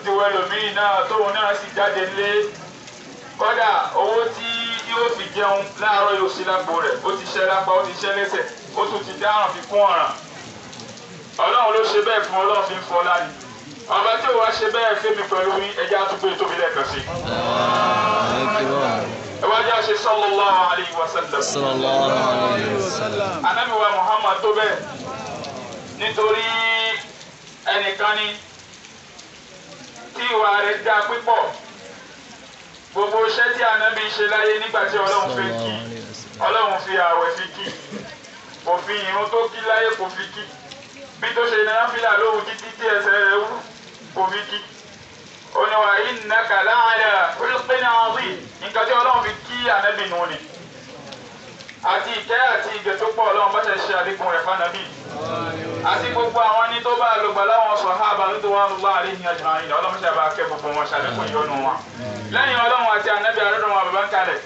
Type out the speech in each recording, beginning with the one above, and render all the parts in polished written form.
ti wọ ẹlòmíì náà tóun náà sì jáde lé kọ́dà owó tí yóò fi jẹun láàárọ̀ yóò sí lápò rẹ̀ ó ti ṣẹ́ lápá ó ti ṣẹ́ lẹ́sẹ̀ ó tún ti dáràn fi kún ọ̀ràn ọlọ́run ló ṣe bẹ́ẹ̀ fún ọlọ́run fi ń fọ́ láyé ọba tí ò wá ṣe bẹ́ẹ̀ fẹ́mi pẹ̀lú ẹja àtúgbò tóbi lẹ́ẹ̀kan sí. ìwádìí àṣẹ sallallahu alayhi wa sallam. sallallahu alayhi wa sallam. Ànábì wa Muhammad tó bẹ́ẹ̀ nítorí ẹnìkan ni tí ìwà rẹ̀ dá pípọ̀ gbogbo iṣẹ́ tí Ànábì ṣe láyé nígbà tí ọlọ́run fẹ́ kí ọlọ́run fi ààwẹ̀ fi kí kò fi ìrun tó kí láyé kò fi kí bí tó ṣe náà fìlà lóhùn títí tí ẹsẹ̀ rẹ̀ wú kò fi kí oníwà innaka la'ala khuluqin 'azim nǹkan tí ọlọ́run fi kí Ànábì nù ni àti ìkẹ́ àti ìgẹ̀ tó pọ̀ ọlọ́run bá ṣe ṣe àlékún rẹ̀ fánàbí àti gbogbo àwọn ní tó bá lògbà láwọn sàhábà ridwanullahi alaihim ajma'in ọlọ́run ṣe bá kẹ́ gbogbo wọn ṣàlékún ìyọ́nú wọn lẹ́yìn ọlọ́run àti Ànábì àrọ́dọ̀ wọn bàbá ń kalẹ̀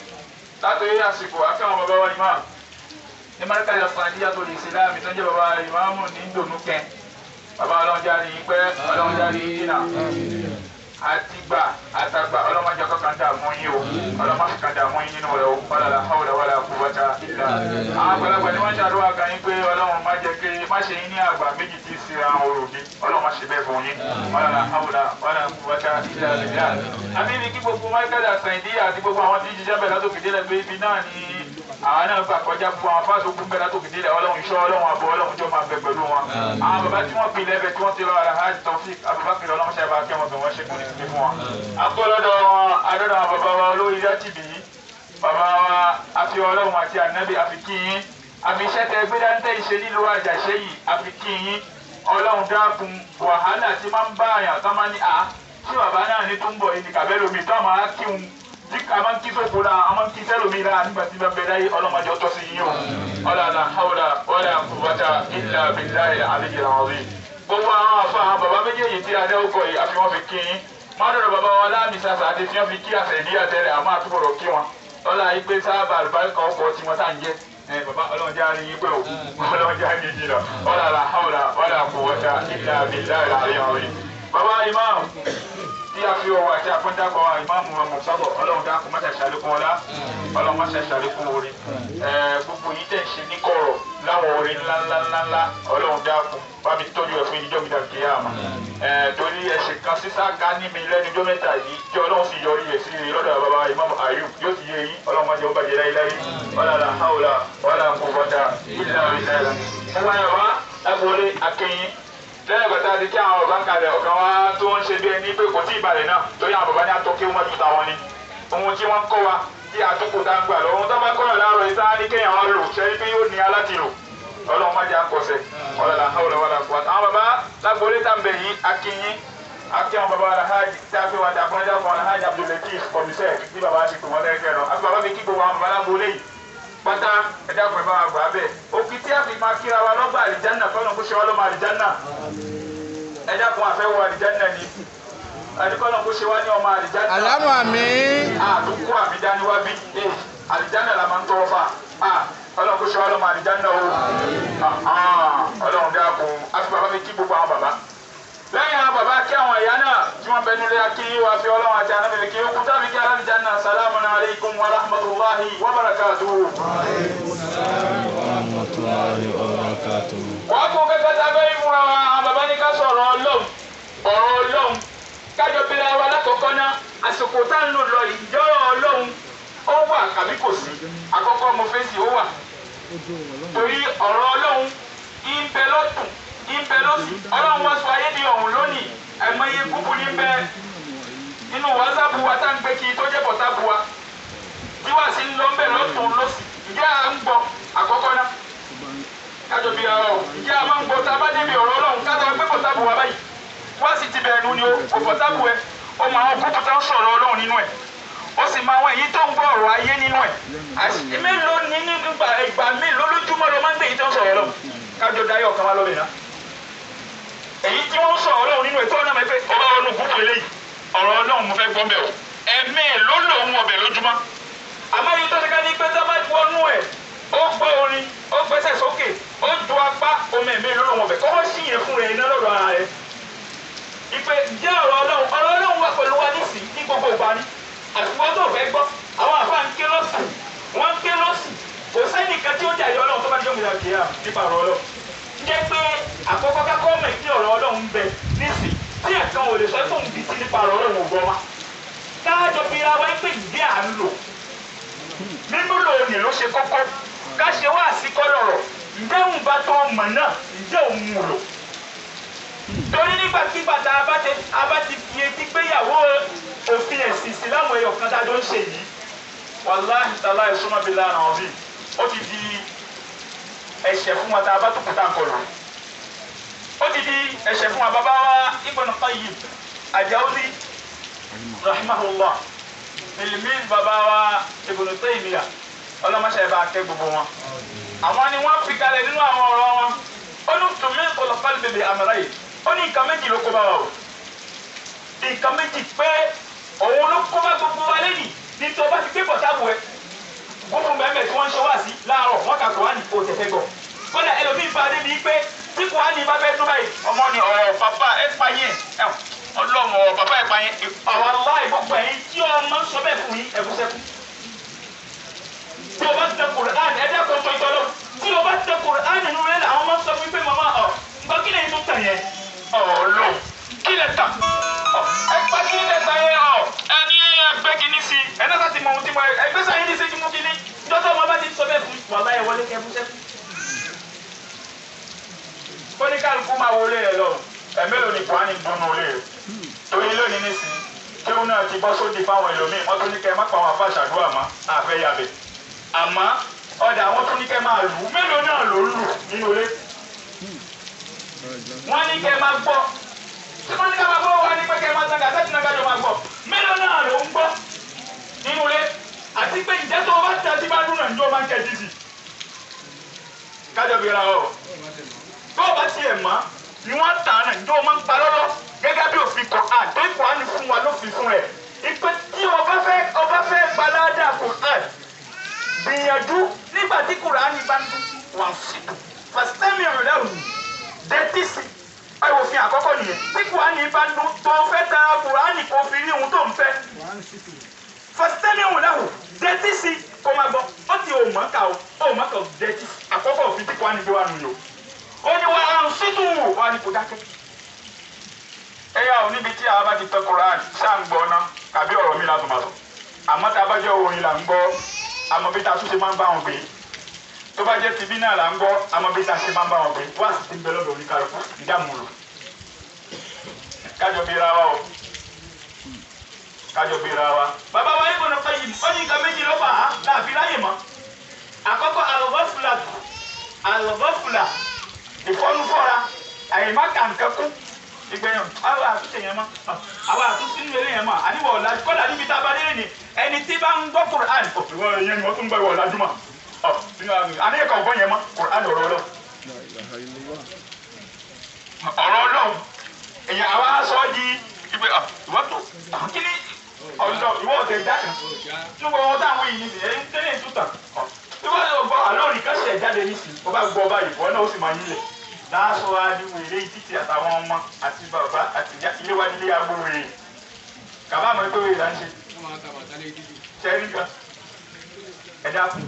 látòrí àsìkò akẹ́wọn bàbá wa ìmáà ní márùkà ìyàfàdíyà tó lè ṣe láàmì tó ń jẹ́ bàbá ìmáàmù ní ndònúkẹ́ bàbá ọlọ́run jáde pẹ́ ọlọ́run jáde dínà àtìgbà àtàgbà ọlọ́run jẹ́ kọ́kàn dààmú yín o ọlọ́run máa fi kàn dààmú yín nínú rẹ̀ o wala hawla wala quwwata illa billah. àwọn àgbàlagbà ni wọ́n ṣàdúrà gan yín pé ọlọ́run má jẹ́ kí má ṣe yín ní àgbà méjì tí ń ṣe àwọn òròbí ọlọ́run má ṣe bẹ́ẹ̀ fún yín wala hawla wala quwwata illa billah. àbí ibi kí gbogbo máìkàdà sàìdíyà àti gbogbo àwọn tí jíjẹ́ bẹ̀rẹ̀ látòkè délẹ̀ pé ibi náà ni àwọn náà gbà kọjá fún àwọn fáṣọ kún bẹ́ẹ̀ látòkè délẹ̀ ọlọ́run iṣẹ́ ọlọ́run àbọ̀ ọlọ́run jọ máa bẹ pẹ̀lú wọn. àwọn bàbá tí wọ́n pilẹ̀ bẹ̀ tí wọ́n ti lọ Alhaji Taofik Abubakar ọlọ́run ṣe bá kẹ́ wọn bẹ̀ wọ́n ṣe kún ní fún wọn. akọ́lọ́dọ̀ wọn adọ́dọ̀ àwọn bàbá wa olórí yátìbí bàbá wa àfi ọlọ́run àti Ànábì àfi kí yín àfi iṣẹ́ tẹ gbé dáńtẹ́ ìṣe nílùú àjàṣe yìí àfi kí yín ọlọ́run dákun wàhálà tí máa ń bá àyàn tó máa ní à tí bàbá náà ní túnbọ̀ yìí ní kàbẹ́lómi tó máa kí wọn a máa ń kí sóko la a máa ń kí sẹ́lómi la nígbà tí bẹ́ẹ̀ bẹ́ẹ̀ láyé ọlọ́mọdé ọtọ́ sí yín o ọlọ́la hawla wala quwwata illa billahi al-aliyyil azim. gbogbo àwọn afa àwọn bàbá méjèèjì tí adé ọkọ yìí àfi wọn fi kí yín máa dọ̀dọ̀ bàbá wọn láàmì sàṣà àti fi wọn fi kí àṣẹ ìdí àtẹrẹ àmọ́ àtúbọ̀rọ̀ kí wọn ọlá yìí pé sábà àlùbáríkà ọkọ̀ tí wọ́n tá à ń jẹ́ bàbá ọlọ́run já ní yín pé o ọlọ́run já ní yín lọ ọlọ́la hawla wala quwwata illa billahi al-aliyyil azim. bàbá imam tí a fi ọwọ́ àti àpọ́ndákọ̀ ìmáàmù ọmọ sábọ̀ ọlọ́run dákun máṣe ṣàlékún ọlá ọlọ́run máṣe ṣàlékún orí gbogbo yìí tẹ̀ ṣe ní kọ̀rọ̀ láwọn orí ńláńláńlá ọlọ́run dákun bá mi tọ́jú ẹ̀ fún ìjọ gbìdá kìí àmà torí ẹ̀ṣẹ̀ kan sísá ga ní mi lẹ́nu ọjọ́ mẹ́ta yìí tí ọlọ́run sì yọrí ẹ̀ sí lọ́dọ̀ bàbá ìmáàmù Ayub yóò ti yé yín ọlọ́run máa jẹ́ ó bàjẹ́ láyéláyé wala hawla wala quwwata illa billah. ẹ̀ka yàrá lágbóolé akẹ́yìn lẹ́yìn bàtà ti kí àwọn ọ̀gá ń kalẹ̀ ọ̀kan wá tó ń ṣe bí ẹni pé kò tí ì balẹ̀ náà torí àwọn bàbá ní atọ́kẹ́ wọn ju tàwọn ni ohun tí wọ́n kọ́ wa tí àtúkò tá ń gbà lọ ohun tó bá kọ́yàn láàárọ̀ yìí sáà ní kéèyàn wọn lò ṣe pé yóò ní aláti lò ọlọ́run má jẹ́ àkọsẹ̀ ọ̀làlà hawla wala quwwata. àwọn bàbá lágbóolé tá ń bẹ̀ yìí akínyín akí àwọn bàbá Alhaji tí a fi wà dà fún ẹja fún Alhaji Abdulatif kọmíṣẹ́ tí bàbá ti pè wọ́n lẹ́kẹ̀ẹ́ lọ àti bàbá mi kí gbogbo àwọn bàbá lágbóolé yìí pátá ẹja fún ẹ bá wa gbà bẹ́ẹ̀ òkì tí a fi máa kíra wa lọ́gbà àlìjánà fọ́nà kó ṣe wá lọ́mọ àlìjánà ẹja kun afẹ́ wọ àlìjáná ni àdìkọ́nà kó ṣe wá ní ọmọ àlìjáná. Àlámọ̀ àmín. àdúgbò àmìjáni wá bí àlìjáná la máa ń tọrọ fà ọlọ́run kó ṣe wá lọ́mọ àlìjáná o ọlọ́run dáa kun àfi bàbá mi kí gbogbo àwọn bàbá. lẹ́yìn àwọn bàbá kí àwọn ìyá náà tí wọ́n bẹ nílé akí wá fi ọlọ́run àti àná mi kí ó kú tábí kí àlìjáná salamu alaykum wa rahmatulahi wa barakatuhu. wàá kó kẹ́kẹ́ tábẹ́ ìmúra wa àwọn bàbá ní ká sọ̀rọ̀ ọlọ́run kájọ bí wa lákọ̀ọ́kọ́ ná àsìkò tá ń lò lọ ìjọ́rọ̀ ọlọ́run ó wà kàbí kò sí àkọ́kọ́ mo fèsì ó wà torí ọ̀rọ̀ ọlọ́run ń bẹ lọ́tùn ń bẹ lọ́sì ọlọ́run wá sọ ayé di ọ̀hún lónìí ẹ̀mọye kúkú ní bẹ nínú wásáàpù wa tá ń gbé kí tó jẹ́ pọ̀táàpù wa tí wàá sí ń lọ ń bẹ lọ́tùn lọ́sì ìjẹ́ à ń gbọ́ àkọ́kọ́ ná kájọ bí ara o ìjẹ́ a máa ń gbọ́ tá a bá débi ọ̀rọ̀ ọlọ́run ká gbé pọ̀táàpù wa báyìí wá sì ti bẹ̀rẹ̀ nu ni o kò pọ̀táàpù ẹ ó máa wọn kúkú tá ń sọ̀rọ̀ ọlọ́run nínú ẹ̀ ó sì máa wọn èyí tó ń gbọ́ ọ̀rọ̀ ayé nínú ẹ̀ mélòó ní ìgbà mélòó lójúmọ́ ló máa ń gbé èyí tó ń sọ̀rọ̀ ọlọ́run kájọ darí ọ̀kan wá lọ́bẹ̀ náà èyí tí wọ́n ń sọ̀rọ̀ ọlọ́run nínú ẹ̀ tó náà mẹ́fẹ́ ọba ọdún kúkú eléyìí ọ̀rọ̀ ọlọ́run mo fẹ́ gbọ́ bẹ̀ o ẹ̀mí ló lòun ọbẹ̀ lójúmọ́ àmọ́ èyí tó ṣe ká ní pé tá bá wọnú ẹ̀ ó gbọ́ orin ó gbẹ́sẹ̀ sókè ó ju apá omi ẹ̀mí ló lòun ọbẹ̀ kọ́kọ́ sí yẹn fún rẹ̀ iná lọ́dọ̀ ara rẹ̀ ìpè jẹ́ ọ̀rọ̀ ọlọ́run sí ní gbogbo ìgbà ni àtiwọ́n tó fẹ́ gbọ́ àwọn àfa ń ké lọ́sùn wọ́n ń ké lọ́sùn kò sẹ́nìkan tí ó jà yọ ọlọ́run tó bá jẹ́ òmìnira kìí à nípa ọ̀rọ̀ ọlọ́run jẹ́ pé àkọ́kọ́ kákọ́ mọ̀ kí ọ̀rọ̀ ọlọ́run bẹ nísì tí ẹ̀kan ò lè sọ fún òun bìtì nípa ọ̀rọ̀ ọlọ́run ògbọ́n wa káàjọ fi ra wáyé pé ìdí à ń lò nínú lòun ló ṣe kọ́kọ́ ká ṣe wá àsìkò lọ̀rọ̀ ǹjẹ́ òun bá tó mọ̀ náà ǹjẹ́ òun mú lò torí nígbàkigbà tá a bá ti fi etí gbéyàwó òfin ẹ̀sìn ìsìlámù ẹ̀yọ̀ kan tá a jọ ń ṣe yìí wàláhì tàlá ìsúnmọ́ bíi lánàá ọ̀bí ó ti di ẹ̀ṣẹ̀ fún wa tá a bá tó kúta nǹkan lò ó ti di ẹ̀ṣẹ̀ fún wa bàbá wa Ibn Qayyim Al-Jawzi rahimahullah ilmi bàbá wa Ibn Taymiyyah ọlọ́mọṣẹ́ bá kẹ́ gbogbo wọn àwọn ni wọ́n fi kalẹ̀ nínú àwọn ọ̀rọ̀ wọn ó ní tùmí olùkọ́lù bèbè àmàlà yìí ó ní nǹkan méjì ló kó bá wa o nǹkan méjì pé òun ló kó bá gbogbo wa lẹ́yìn nítorí ọba ti gbé pọ̀tábù ẹ gbogbo mẹ́mẹ́ tí wọ́n ń ṣe wá sí láàárọ̀ wọ́n kà kó wá ní kó tẹ̀fẹ́ gọ̀ kódà ẹlòmíín bá débi pé tí kò wá ní bá fẹ́ tó báyìí ọmọ ni ọ̀rọ̀ bàbá ẹ pa yẹn ọlọ́mọ bàbá ẹ pa yẹn àwọn aláì gbogbo ẹ̀yìn tí ọmọ sọ bẹ́ẹ̀ fún yín ẹ̀kúṣẹ́kú tí o bá tẹ Kùránì ẹ̀dá kan tó ìtọ́lọ́ tí o bá tẹ Kùránì nínú rẹ̀ àwọn ọmọ sọ fún pé màmá nǹkan kí lè tún tàn yẹn lò kí lè tàn ẹgbẹ́ kí lè tàn yẹn ẹni ẹgbẹ́ kìíní sí ẹni náà ti mọ ohun tí mo ẹgbẹ́ sáyé ní sẹ́jú mú kìíní dọ́tọ̀ ọmọ bá ti sọ bẹ́ẹ̀ fún wàhálà ẹ̀ wọlé kẹ́ fún sẹ́kù. kóníkàlùkù máa wọlé ẹ lọ ẹ̀mélòó ni Kùránì gbóná olé rẹ̀ torí lónìí nísìnyí kí wọn náà ti bọ́ sódì fáwọn ẹlòmíì wọ́n tún ní kẹ́ má pa àwọn afáṣàdúrà mọ́ àfẹ́ yàbẹ̀ àmọ́ ọ̀dà àwọn tún ní kẹ́ máa lù mélòó náà ló lù nínú ilé wọ́n ní kẹ́ máa gbọ́ tí wọ́n ní kẹ́ máa gbọ́ wọ́n ní pé kẹ́ máa tán gàtẹ́ tí náà kájọ máa gbọ́ mélòó náà ló ń gbọ́ nínú ilé àti pé ìjẹ́ tó o bá tẹ̀ sí bá dún náà ní o máa ń kẹ́ jíjì kájọ bí ra ọ tó o bá tiẹ̀ mọ́ ni wọ́n tàn án ní o máa ń pa lọ́lọ́ gẹ́gẹ́ bí òfin Kùránì tó Kùránì fún wa lófin fún rẹ̀ ìpè tí o bá fẹ́ gbalada Kùránì gbìyànjú nígbà tí Kùránì bá ń dún wọ́n sí fàsítẹ́mì ọ̀rọ̀ lẹ́rù dẹ́tí sí òfin àkọ́kọ́ nìyẹn tí Kùránì bá ń dún tó fẹ́ ta Kùránì kò fi rí ohun tó ń fẹ́ fàsítẹ́mì ọ̀rọ̀ lẹ́rù dẹ́tí sí kò máa gbọ́ ó ti ò mọ̀ ká dẹ́tí àkọ́kọ́ òfin tí Kùránì gbé wà nù yòó ó ní wà á ń sítú wà ní kò dákẹ́ ẹ̀yà ò níbi tí a bá ti tẹ Kùránì ṣáà ń gbọ́ ná tàbí ọ̀rọ̀ mi látọ̀ máa sọ àmọ́ tá a bá jẹ́ orin là ń gbọ́ àmọ́ bí ta tún ṣe máa ń bá wọn gbé tó bá jẹ́ tìbí náà là ń gbọ́ àmọ́ bí ta ṣe máa ń bá wọn gbé wá sí ti ń bẹ lọ́dọ̀ oníkàlùkù ìdààmúlò kájọ bí ra wa o kájọ bí ra wa. bàbá wa Ibn Qayyim ó ní nǹkan méjì ló fà á láàfin láyè mọ́ àkọ́kọ́ àlọ́gọ́fùlà ìfọ́nufọ́ra àyèmá kàǹkẹ́kù ìgbẹ́yàn àwọn àtúnṣe yẹn mọ́ àwọn àtúnṣe nínú eré yẹn mọ́ àníwọ̀ ọ̀làjú kọ́lá níbi tá a bá délé ni ẹni tí bá ń gbọ́ Kùránì ìwọ yẹn ni wọ́n tún gbọ́ ìwọ̀ ọ̀làjú mọ́ àníyẹ̀kọ̀ ọ̀gbọ́n yẹn mọ́ Kùránì ọ̀rọ̀ Ọlọ́run èyàn àwa sọ di ìgbé ìwọ́n tó kíní ọ̀dọ̀ ìwọ́ ọ̀tẹ̀ jáde nígbà wọn táwọn yìí nìsín ẹni tẹ́lẹ̀ ìtútà ìwọ́n tó gbọ́ àlọ́ọ̀rì kẹ́sẹ̀ jáde nìsín wọ́n bá gbọ́ báyìí wọ́n náà ó sì máa yílẹ̀ láàṣọ adiwèrè títí àtàwọn ọmọ àti bàbá àti ilé wa nílé agbóhùnrè kàbá àmọ́ ìpéwé ìlà ń ṣe ṣẹ́rí kan ẹ̀dá fún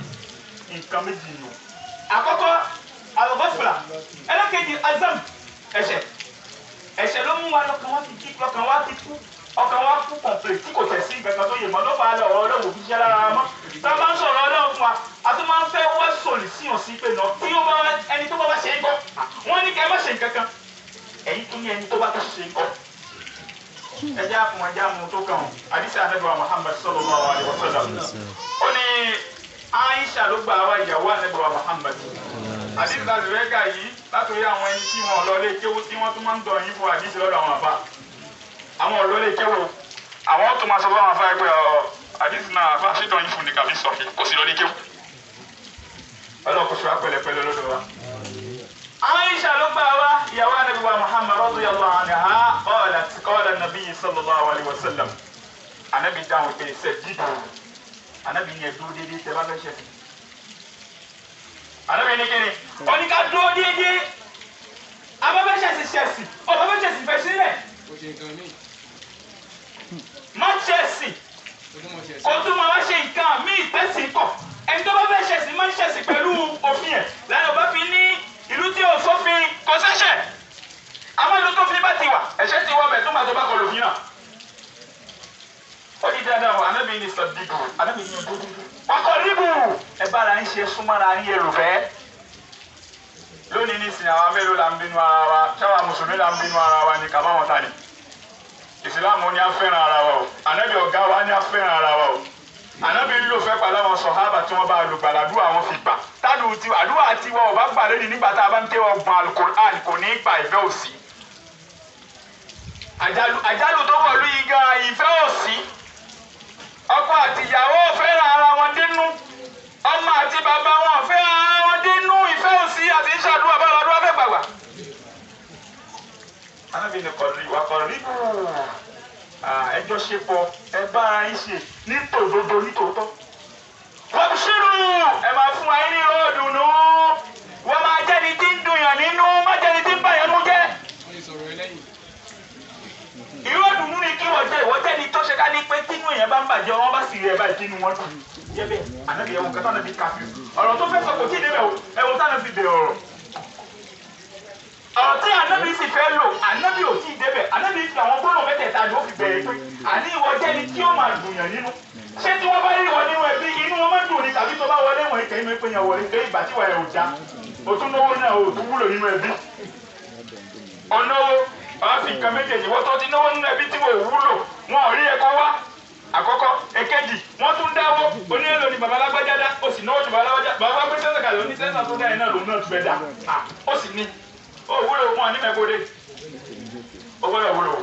nǹkan méjì nù. àkọ́kọ́ àlọ́bọ̀fùlà ẹlẹ́kẹ̀jì azam ẹ̀ṣẹ̀ ló mú wa lọ́kàn wá ti kú ọkàn wa kú kọ̀ǹpẹ̀ tí kò tẹ̀sí ìgbàgbọ́ tó yẹ mọ́ ló bá a lọ ọ̀rọ̀ Ọlọ́run òbí ṣẹ́ lára mọ́ tá a máa ń sọ̀rọ̀ Ọlọ́run fún wa a tún máa ń fẹ́ wá sọ̀lì síyàn sí pé náà tí ó bá ẹni tó bá wá ṣe é gbọ́ wọ́n ní kẹ́ ẹ má ṣe nǹkan kan ẹ̀yin tún ní ẹni tó bá tó ṣe é gbọ́. ẹjẹ́ àfún ẹjẹ́ àmú tó kàn àdìsí àdẹ́gbà Muhammad sallallahu alaihi wasallam ó ní Aisha ló gba àwa ìyàwó àdẹ́gbà Muhammad àdìsí àdìrẹ́gà yìí látòrí àwọn ẹni tí wọn lọ lé kéwú tí wọ́n tún máa ń dọ̀ yín fún àdìsí lọ́dọ̀ àwọn àbá àwọn ọ̀lọ́lẹ̀ kéwò àwọn tó máa sọ fún àwọn afárá pé àdìsí náà bá ṣètò yín fún ní kàbí sọ̀kì kò sí lọ́lẹ̀ kéwò ọlọ́kùn ṣe wá pẹ̀lẹ́pẹ̀lẹ́ lọ́dọ̀ wa. Aisha ló gbà wá ìyàwó Ànábì wa Muhammad radiyallahu anha qala an-nabiy sallallahu alaihi wasallam Ànábì dáhùn pé sajjidu Ànábì ní ẹ̀dúró déédéé tẹ́ bá fẹ́ ṣe. Ànábì ní kíni ó ní ká dúró déédéé abáfẹ́ ṣẹ̀sì ọ̀báfẹ́ ṣẹ̀sì fẹ́ sílẹ̀ Manchester kò tún máa wá ṣe nǹkan míì tẹ̀sí kọ̀ ẹni tó bá fẹ́ ṣẹ̀sìn máa ń ṣẹ̀sìn pẹ̀lú òfin ẹ̀ lẹ́yìn ọba fi ní ìlú tí ò sófin kò ṣẹ̀ṣẹ̀ àmọ́ ìlú tó fi bá ti wà ẹ̀ṣẹ̀ ti wọ́ bẹ̀ tó máa tó bá kọ lòfin náà. ó di dandan o anábì ní sọdíkù anábì ní ojú wakọ ríbù ẹ bára ń ṣe súnmọ́ra ń yẹ lùfẹ́. lónìí nísìnyí àwọn mélòó la ń bínú ara wa ṣáwa mùsùlùmí la ń bínú ara wa ní kàbáwọn tani ìsìlámù ni a fẹ́ràn ara wa o ànábì ọ̀gá wa ni a fẹ́ràn ara wa o ànábì ń lò fẹ́ pàdé àwọn sọ̀hábà tí wọ́n bá lò gbàdúrà wọn fi gbà tádùn tí àdúrà tí wọn ò bá gbà lónìí nígbà tá a bá ń tẹ́wọ́ gbọ́n alukur'an kò ní gbà ìfẹ́ òsì àjálù tó wọ̀lú yìí gan ìfẹ́ òsì ọkọ àti ìyàwó fẹ́ràn ara wọn dínú ọmọ àti bàbá wọn fẹ́ràn ara wọn dínú ìfẹ́ òsì àti ìṣàdúrà bá lọ́dún abẹ́ gbàgbà. Ànábì ní kọ̀rí bù ẹjọ́ ṣe pọ̀ ẹ bára yín ṣe ní tòdodo ní tòótọ́. wọ́n ṣírù ẹ máa fún wa ní ròdùnú wọ́n máa jẹ́ni tí ń dùnyàn nínú má jẹ́ni tí ń bàyàn nú jẹ́. ìró dùnú ni kí wọ́n jẹ́ ìwọ́n jẹ́ni tó ṣe ká ní pé tínú èèyàn bá ń bàjẹ́ wọ́n bá sì rí ẹ báyìí tínú wọn dùn. jẹ́ bẹ́ẹ̀ Ànábì ẹ̀wọ̀n kẹta náà bí káfíń ọ̀rọ̀ tó fẹ́ sọ kò tí ì débẹ̀ ẹ̀wọ̀n táwọn fi bẹ̀rẹ̀ ọ̀rọ̀. ọ̀rọ̀ tí Ànábì sì fẹ́ lò Ànábì ò tí ì débẹ̀ Ànábì fi àwọn gbọ́dọ̀ mẹ́tẹ̀ẹ̀ta ni ó fi bẹ̀rẹ̀ pé àní ìwọ jẹ́ni tí ó máa dùnyàn nínú ṣé tí wọ́n bá rí wọn nínú ẹbí inú wọn máa dùn ní tàbí tó bá wọlé wọn ìkẹyìn mẹ́pẹ́ yẹn wọlé pé ìgbà tí wọ́n ẹ̀ ò já o tún náwó náà o tún wúlò nínú ẹbí ọ̀nàwó wàá fi nǹkan méjèèjì wọ́n tó ti náwó nínú ẹbí tí wọ́n ò wúlò wọn ò rí ẹ̀kọ́ wá àkọ́kọ́ èkejì wọ́n tún dáwó oníyẹ̀lò ni bàbá alágbájá dá ó sì náwó ju bàbá gbé sẹ́sẹ̀ kàlẹ́ oní sẹ́sẹ̀ tó dá ẹ̀ náà lòun náà tún bẹ́ dá ó sì ní ó wúlò wọn ní mẹ́kọ́dé ó gbọ́dọ̀ wúlò.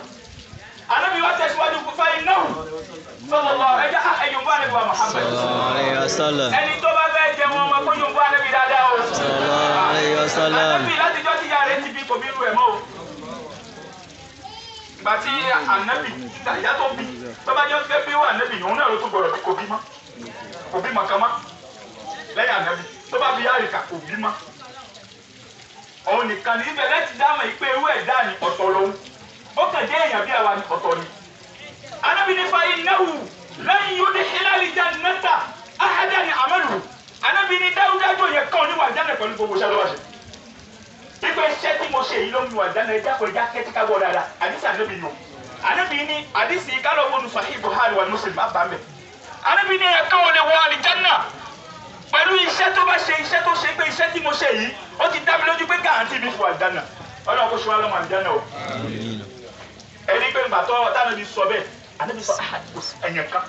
Ànábì wa tẹ̀síwájú kúfà iná sọlọ́lọ́ ẹja ẹ̀yọ̀nbó Ànábì wa Muhammad ẹni tó bá fẹ́ jẹ wọn ọmọ kó yọ̀nbó Ànábì dáadáa o. Ànábì látijọ́ tí ìyá rẹ̀ ti bí kò bí irú ẹ̀ mọ́ o. Ìgbà tí Ànábì ìyá tó bí tó bá jẹ́ fẹ́ bí wà Ànábì òun náà ló tún gbọ́dọ̀ bí kò bí mọ́ kò bí mọ́ kan mọ́ lẹ́yìn Ànábì tó bá bí yárìkà kò bí mọ́. Òun nìkan ní ibẹ̀ lẹ́tì dáhùn ìpè irú ẹ̀dá ni ọ̀tọ̀ lòun ó kàn jẹ́ èèyàn bí àwa ni ọ̀tọ̀ ni. Ànábì ní fa innahu lan yudkhila al-jannata ahadan amaluhu Ànábì ní dáúdájú yẹn kàn ní wàjánà pẹ̀lú gbogbo iṣẹ́ lọ́wọ́ ṣe. Ìgbà iṣẹ́ tí mo ṣe yìí ló ń lu wàjánà ẹja kò ẹja kẹ́tí ká gbọ́ dáadáa àdìsí Ànábì nù. Ànábì ní àdìsí kálọ̀ wọnú Sahih Bukhari wa Muslim má bàá mẹ́. Ànábì ní ẹ̀ka ò lè wọ àlìjánà pẹ̀lú iṣẹ́ tó bá ṣe iṣẹ́ tó ṣe pé iṣẹ́ tí mo ṣe yìí ó ti dá mi lójú pé gáàntì mi fún àlìjánà Ọlọ́run kó ṣe wá lọ́mọ àlìjánà o. Ẹni pé ńgbà tó Ànábì sọ bẹ́ẹ̀ Ànábì sọ ẹ̀yìn kan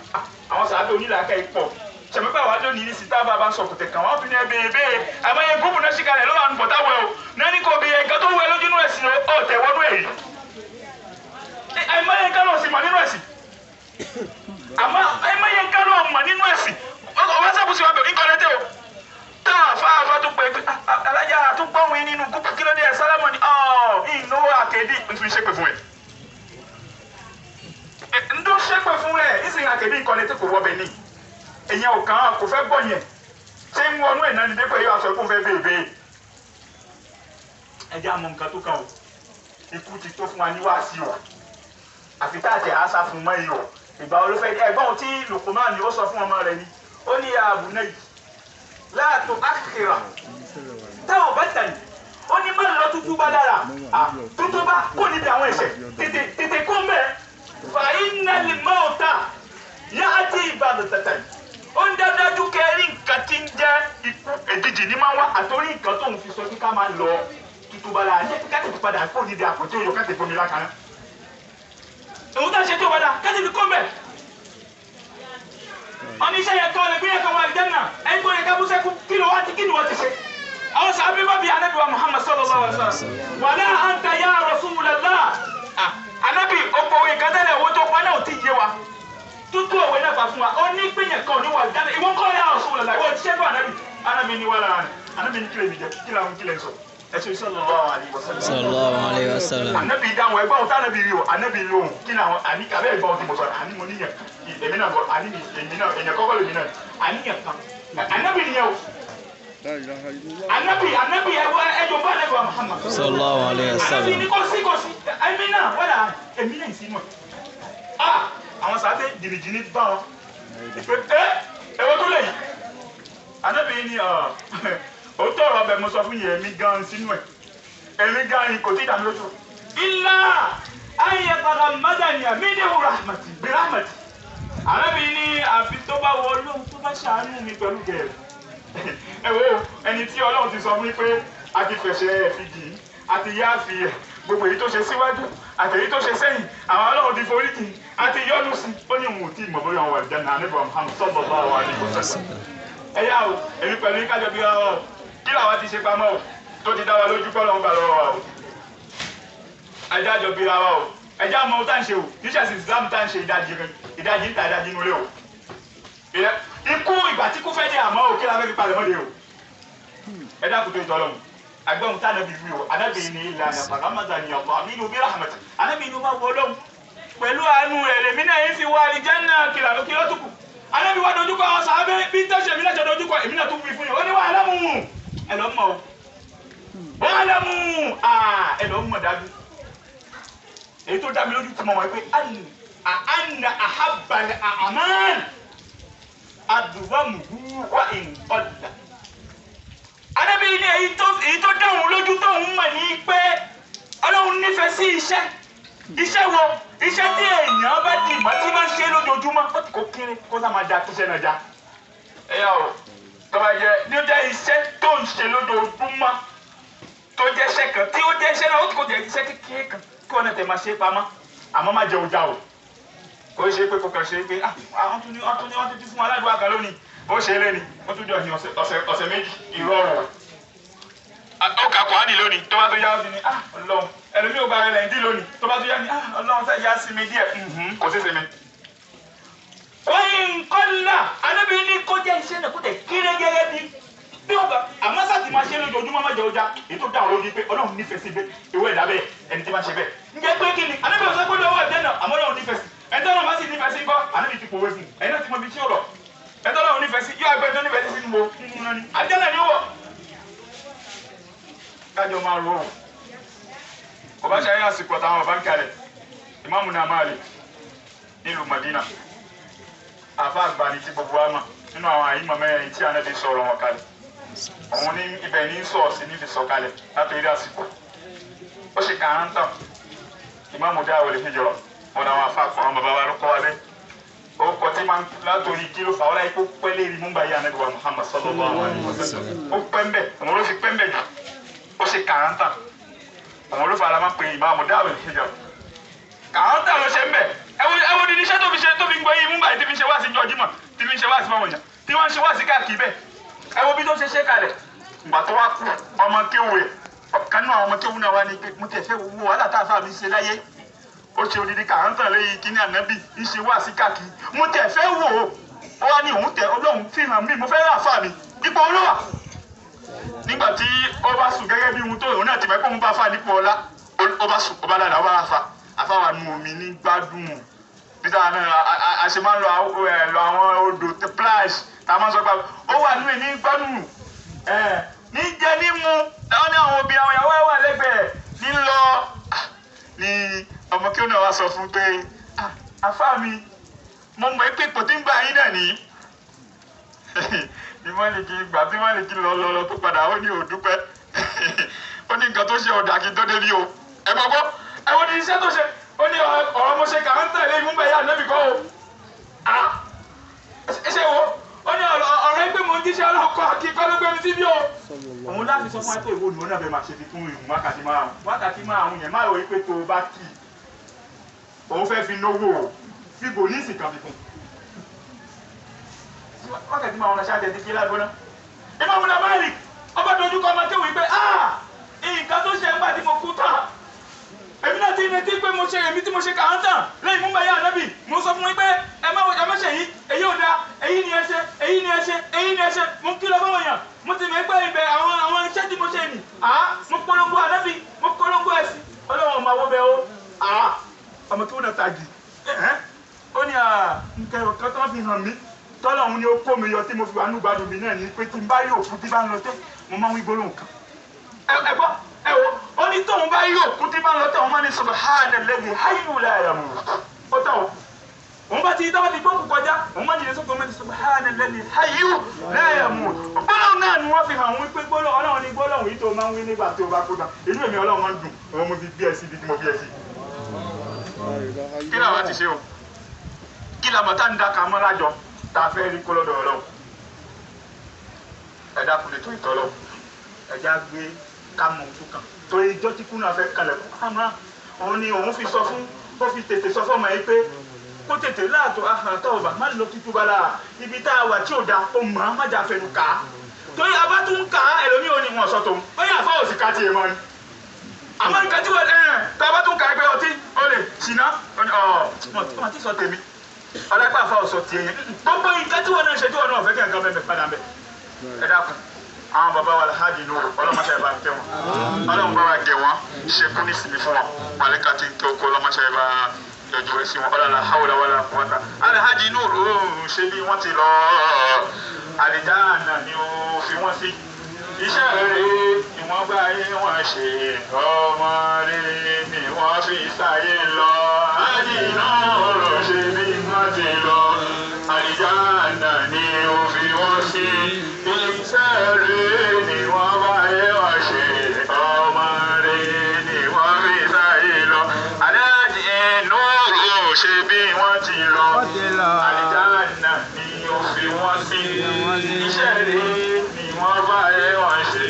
àwọn sàbẹ̀ onílàákà yìí pọ̀ sẹ̀mẹ́pẹ́ àwọn àjọ nìyí sí tábà bá ń sọ kùtẹ̀ kan wọ́n fi ní ẹbẹ̀ẹ́bẹ̀ àmọ́yẹ gúúpù náà ṣìkà rẹ̀ lọ́wọ́ àwọn bọ̀tá wẹ̀ o nání kò bí ẹ̀ka tó wẹ̀ lójú nínú ẹ̀sìn ọ̀ tẹ̀wọ́nú ẹ̀yìn àìmọ́yẹ nǹkan náà sì mọ̀ nínú ẹ̀sìn àmọ́ àìmọ́yẹ nǹkan náà mọ̀ nínú ẹ̀sìn ọwọ́ sábùsì wà bẹ̀ ìkọ̀lẹ́tẹ̀ o táwọn afáfá tó pé alájà tó gbọ́wìn nínú gúúpù kí ló dé sálámọ̀ ni ìnáwó àkédì nítorí ṣépè fún ẹ̀ ndó ṣépè fún rẹ̀ ìsìn àkédì ìkọ̀lẹ́tẹ̀ kò wọ́ bẹ̀ ní èyàn ò kàn án kò fẹ́ gbọ́ yẹn ṣé ń wọnú ẹ̀ náà ní dépò yóò aṣọ ẹ̀kún fẹ́ bèbè ẹ jẹ́ àmọ́ nǹkan tó kàn o ikú ti tó fún wa ní wáàsí o àfi tá àtẹ̀ àṣà fún mọ́ yìí o ìgbà olófẹ́ ẹ̀gbọ́n tí Luqman ni ó sọ fún ọmọ rẹ̀ ni ó ní ya bunayya la tu'akhkhira táwọn bá tẹ̀lé ó ní má lọ tútú bá dára tútú bá kó níbi àwọn ẹ̀ṣẹ̀ tètè kó mẹ́ fa innal mawta ya'ti baghtatan ó ń dájú kẹrí nǹkan tí ń jẹ́ ikú èjìjì ní máa ń wá àtòrí nǹkan tó ń fi sọ kí ká máa lọ tuntun bala ní ká tètè padà kó nídìí àpótí òyò ká tètè bomi lákàná. èwo tá a ṣe tó padà ká tètè kó mẹ́. wọ́n ní iṣẹ́ yẹn kọ́ ọ́ lè yẹn kọ́ wà lìjánà ẹ̀yin tó yẹ ká bú sẹ́kù kí ni wọ́n ti ṣe. àwọn sàbí bá bi Ànábì wa Muhammad sallallahu alaihi wasallam wala anta ya Rasulullah Ànábì òpòwé gàdẹ́lẹ̀ owó tó pa náà ò tí ì yé wa tutu òwe náà bá fún wa ó ní gbẹ̀yẹ̀ kan ní wà dáná ìwọ́n kọ́ ya Rasulullah ìwọ́n ti ṣẹ́gun Ànábì ní wàrà rẹ̀ Ànábì ní kílẹ̀ mi jẹ́ kílẹ̀ sọ ẹ̀sùn sallallahu alaihi wasallam. sallallahu alaihi wasallam. Ànábì dáhùn ẹgbẹ́ òun Ànábì rí o Ànábì lóhùn kí ni àwọn àní abẹ́ ìgbà òun ti mọ̀ sọ àní mo níyàn èmi náà bọ̀ àní mi èmi náà èyàn kọ́kọ́ lèmi náà àníyàn kan Ànábì nìyẹn o Ànábì ẹjọ́ bá Ànábì wa Muhammad. sallallahu alaihi wasallam. Ànábì ní kò sí ẹ̀mí náà wọ́n èmi náà ìsinú àwọn sábẹ́ jìnnìjìnnì bá wọn ìpè ẹwọ́ tó lè yìí ànábì ní òótọ́ ọ̀rọ̀ ọbẹ̀ mo sọ fún yẹn èmi gan sínú ẹ̀ èmi gan kò tí ì dàmí lójú ilá ayé padà mádàníà mí ní rahmati bí rahmati ànábì ní àfi tó bá wọ Ọlọ́run tó bá ṣàánú mi pẹ̀lú gẹ̀ẹ́rù ẹ wo ẹni tí Ọlọ́run ti sọ fún mi pé a ti fẹsẹ̀ fi jì í a ti yá fi ẹ̀ gbogbo èyí tó ṣe síwájú àti èyí tó ṣe sẹ́yìn àwọn Ọlọ́run ti forí jì àti yọ́nú sí ó ní òun ò tí ì mọ̀ bóyá wọn wà jẹ́ náà nígbà Muhammad sallallahu alaihi wasallam ẹ yá o èmi pẹ̀lú kájọ bí ọ kí làwọn ti ṣe pamọ́ o tó ti dá wa lójú kọ́ lọ́wọ́ gbà lọ́wọ́ wa o ẹjẹ́ àjọ bí ra wa o ẹjẹ́ àmọ́ tá à ń ṣe o níṣẹ́ sí Islam tá à ń ṣe ìdajì ń ta ìdajì nulẹ̀ o ikú ìgbà tí kú fẹ́ dé àmọ́ o kí la fẹ́ fi palẹ̀ mọ́lẹ̀ o ẹ dákun tó ìtọ́lọ́mù agbẹ́hùn tá ànábì wí o ànábì ní ilẹ̀ àyàfà ramada ní ọ̀pọ̀ àmì inú bí rahmat ànábì inú bá wọ Ọlọ́run pẹ̀lú àánú rẹ̀ lèmi náà yín fi wá àlìjánnà kìlà lókè lọ́tùkù ànábì wá dojúkọ àwọn sàábẹ́ bí tẹ́sẹ̀ mi náà ṣe dojúkọ èmi náà tún fi fún yín ó ní wà á lẹ́mú ẹ lọ́ mọ̀ o wà á lẹ́mú ẹ lọ́ mọ̀ dájú èyí tó dá mi lójú tí mo mọ̀ pé àánà àhábàlẹ̀ àmán àdùwàmùhù wà ìǹkọ́lá ànábì ní èyí tó dáhùn lójú tóun mọ̀ ní pé Ọlọ́run nífẹ̀ẹ́ sí iṣẹ́ wo iṣẹ́ tí èèyàn bá di ìmọ̀ tí bá ń ṣe lójoojúmọ́ ó ti kó kéré kó sá máa da kíṣẹ́ náà já. ẹ yà ó tọ́ba jẹ ní ó jẹ́ iṣẹ́ tó ń ṣe lójoojúmọ́ tó jẹ́ iṣẹ́ kan tí ó jẹ́ iṣẹ́ náà ó ti kó jẹ́ iṣẹ́ kékeré kan kí wọ́n náà tẹ̀ máa ṣe pamọ́ àmọ́ má jẹ ọjà o kò ṣe pé kò kàn ṣe pé wọ́n tún fún aládùúgbò àgà lónìí ó ṣe é lẹ́ni wọ́n tún jọ ọ̀sìn ọ̀sẹ̀ méjì ìrọ̀rùn ó kà Kùránì lónìí tó bá tó yá ó ti ní Ọlọ́run ẹlòmíì ò bá rẹ lẹ́yìn dí lónìí tó bá tó yá ní Ọlọ́run fẹ́ yá sí mi díẹ̀ kò sí sinmi. oyin kọ́lá Ànábì ní kó jẹ́ iṣẹ́ náà kó tẹ̀ kéré gẹ́gẹ́ bí ó bá àmọ́ sáàtì máa ṣe lójoojúmọ́ má jẹ ọjà èyí tó dá àwọn lójú pé Ọlọ́run nífẹ̀ẹ́ sí ìwé ẹ̀dá bẹ́ẹ̀ ẹni tí máa ṣe bẹ́ẹ̀. ǹjẹ́ pé kí ni Ànábì sọ pé lọ́wọ́ ẹ̀dẹ́ náà àmọ́ Ọlọ́run nífẹ̀ẹ́ sí ẹ̀dọ́ náà má sì nífẹ̀ẹ́ sí kọ́ Ànábì ti pòwe fún ẹ̀yin náà ti mọ ibi tí ó lọ ẹ̀dọ́ náà nífẹ̀ẹ́ sí yóò àgbẹ̀ tó nífẹ̀ẹ́ sí sínú náà ni àjẹ́ náà ni ó wọ̀ kájọ máa rò ó ọba ṣayé àsìkò àtàwọn ọba ń kalẹ̀ ìmáàmù náà máa lè nílùú Madina àfa àgbà ní ti gbogbo àmà nínú àwọn àyímọ̀ mẹ́rin tí Ànábì sọ̀rọ̀ wọn kalẹ̀ òun ní ibẹ̀ ní sọ̀ọ̀sì níbi sọ̀ kalẹ̀ látòrí àsìkò ó ṣe kàn án tàn ìmáàmù dáwọ̀ lè fi jọrọ̀ wọn àwọn afa àkọ́ àwọn bàbá wa ló kọ́ wa bẹ́ẹ̀ ó kọ́ tí máa ń látòrí kíló fà ọ́lá ikú pẹ́lẹ́ rí múmbà yìí Ànábì wa Muhammad sallallahu alaihi wasallam ó pẹ́ ń bẹ̀ òun ló fi pẹ́ ń bẹ̀ jù ó ṣe kàn án tàn òun ló fara máa ń pè ìmáàmù dáwọ̀ ìfijọ́ kàwọn tà ló ṣe ń bẹ̀ ẹ wo di iṣẹ́ tó fi ń gbọ́ yìí múgbà yìí tí fi ń ṣe wá sí jọjímọ̀ tí fi ń ṣe wá sí fáwọn èèyàn tí wọ́n ń ṣe wá sí káàkiri bẹ́ẹ̀ ẹ wo bí tó ṣe kalẹ̀ ìgbà tó wá kú ọmọ kéwù rẹ̀ ọ̀kan náà ọmọ kéwù náà wá ní pé mo tẹ̀ fẹ́ wo wàhálà tá a fà mí ṣe láyé ó ṣe odidi kàwọn tà lẹ́yìn kíní Ànábì ń ṣe wá sí káàkiri mo tẹ̀ fẹ́ wò ó wá ní òun tẹ Ọlọ́run fi hàn mí mo fẹ́ rà fà mí ipò olówà nígbà tí ó bá sùn gẹ́gẹ́ bí ohun tó òun náà ti mọ̀ pé òun bá fà nípò ọlá ó bá sùn ó bá dàda ó bá fà àfàwà nu omi ní gbádùn bí táwọn náà a ṣe máa ń lọ àwọn odò plage tá a máa ń sọ pé ó wà nínú ní gbádùn ní jẹ ní mu táwọn ní àwọn obì àwọn ìyàwó ẹ̀ wà lẹ́gbẹ̀ẹ́ ní lọ ní ọmọ kí ó náà wá sọ fún pé àfà mi mo mọ̀ pé ipò tí ń gbà yín náà nìyí ní wọ́n lè kí gbà tí wọ́n lè kí lọ tó padà ó ní òdúpẹ́ ó ní nǹkan tó ṣe ọ̀dà kí n tó débi o ẹ gbọ́gbọ́ ẹ wo ni iṣẹ́ tó ṣe ó ní ọ̀rọ̀ mo ṣe kà ń tẹ̀lé ìmúbẹ̀ yá Ànábì kọ́ o ṣe wo ó ní ọ̀rọ̀ ẹgbẹ́ mo ń jíṣẹ́ ọlọ́kọ̀ akíkọ́ ló gbé mi síbí o òun láti sọ fún ẹ pé ìwọ ni wọn náà bẹ máa ṣe fi fún ìrùn wákàtí márùn yẹn má rò wípé tó o bá kì í òun fẹ́ fi náwó fíbò ní ìsìn kan fi fún wákàtí máa wọn ṣáàjẹ ti kí lágbóná Ìmáàmù Málíkì ọba dojú kọ ọmọ kéwì pé nǹkan tó ṣe ń gbà tí mo kú tán èmi náà ti retí pé mo ṣe èmi tí mo ṣe kàn án tàn lẹ́yìn múmbà yá Ànábì mo sọ fún yín pé ẹ má ṣe yìí èyí ò dáa èyí ni ẹ ṣe èyí ni ẹ ṣe èyí ni ẹ ṣe mo kí lọ fún èèyàn mo ti mọ̀ pé ibẹ̀ àwọn iṣẹ́ tí mo ṣe nì mo polongo Ànábì mo polongo ẹ̀sìn Ọlọ́run ọmọ àwọn bẹ́ẹ̀ o ọmọ kí wọ́n náà tagi ó ní nǹkan ọ̀kan tó fi hàn mí tọ́lọ́run ni ó kó mi yọ tí mo fi wà nù gbádùn mi náà ní pé tí n bá rí òkú tí bá ń lọ tẹ́ mo máa ń wí gbólóhùn kan ẹ gbọ́ ẹ wo ó ní tóun bá rí òkú tí bá ń lọ tẹ́ òun máa ní subhana alladhi hayyun la yamut ó tán o òun ti gbókù kọjá òun má jìnnà sókè ọmọdé subhana alladhi hayyu la yamut gbólóhùn náà ni wọ́n fi hàn wípé gbólóhùn ọlọ́run ní gbólóhùn yìí tó máa ń wí nígbà tó bá kú tán inú èmi ọlọ́run máa ń dùn òun mo fi bí ẹ sí ibi tí mo bí ẹ sí. kí làwọn ti ṣe o kí làwọn tá ń da kà mọ́ lájọ tá a fẹ́ rí kó lọ́dọ̀ ọlọ́run ẹ̀dá kùnlé tó ìtọ́lọ́ ẹ̀já gbé kámọ̀ òtún kan torí ijó tí kúnà fẹ́ kalẹ̀ fún àmọ́ òun ni òun fi sọ fún ó fi tètè sọ fọ́mọ yìí pé kó tètè láàtọ̀ àhàntọ́ ọba má lọ tútù bá la ibi tá a wà tí ò da ó mọ̀ á má jà fẹnu kà á torí abá tún ń kà á ẹlòmíì ò ní wọn sọ tòun ó yà fọ́ òsì ká tiẹ̀ mọ́ ni àmọ́ nǹkan tí wọ́n tá a bá tún kà á pé ọtí ó lè ṣìnà ọmọ tí sọ tèmi ọlọ́pàá àfa ọ̀sọ̀ tiẹ̀ yẹn gbogbo nǹkan tí wọ́n náà ṣe tí wọ́n náà fẹ́ kí nǹkan bẹ́ẹ̀ padà bẹ́ẹ̀ ẹ dákun àwọn bàbá wa Alhaji Nuru ọlọ́mọṣẹ́ ìbá tẹ wọn ọlọ́run bá wa gẹ̀ wọ́n ṣekú ní sinmi fún wọn màlẹ́ka tí ń tó kó ọlọ́mọṣẹ́ ìbá yọjú rẹ̀ sí wọn ọlọ́la hawla wala quwwata Alhaji Nuru ṣe bí wọ́n ti lọ àlìjáàna ni ó fi wọ́n sí iṣẹ́ rere ni wọ́n gbá yé wọ́n ṣe ọmọ rere ni wọ́n fi sáyé lọ Alhaji Nuru ṣe bí wọ́n ti lọ àlìjáàna ni ó fi wọ́n sí iṣẹ́ rere ni wọ́n bá yé wọ́n ṣe ọmọ rere ni wọ́n fi sáyé lọ Alhaji Nuru ṣe bí wọ́n ti lọ àlìjáàna ni ó fi wọ́n sí iṣẹ́ rere ni wọ́n bá yé wọ́n ṣe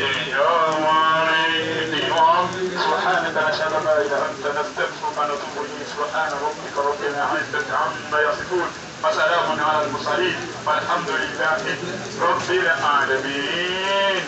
ọmọ rere ni wọ́n. سبحانك نشهد أن لا إله إلا أنت نستغفرك ونتوب إليك سبحان ربك رب العزة عما يصفون وسلام على المرسلين والحمد لله رب العالمين.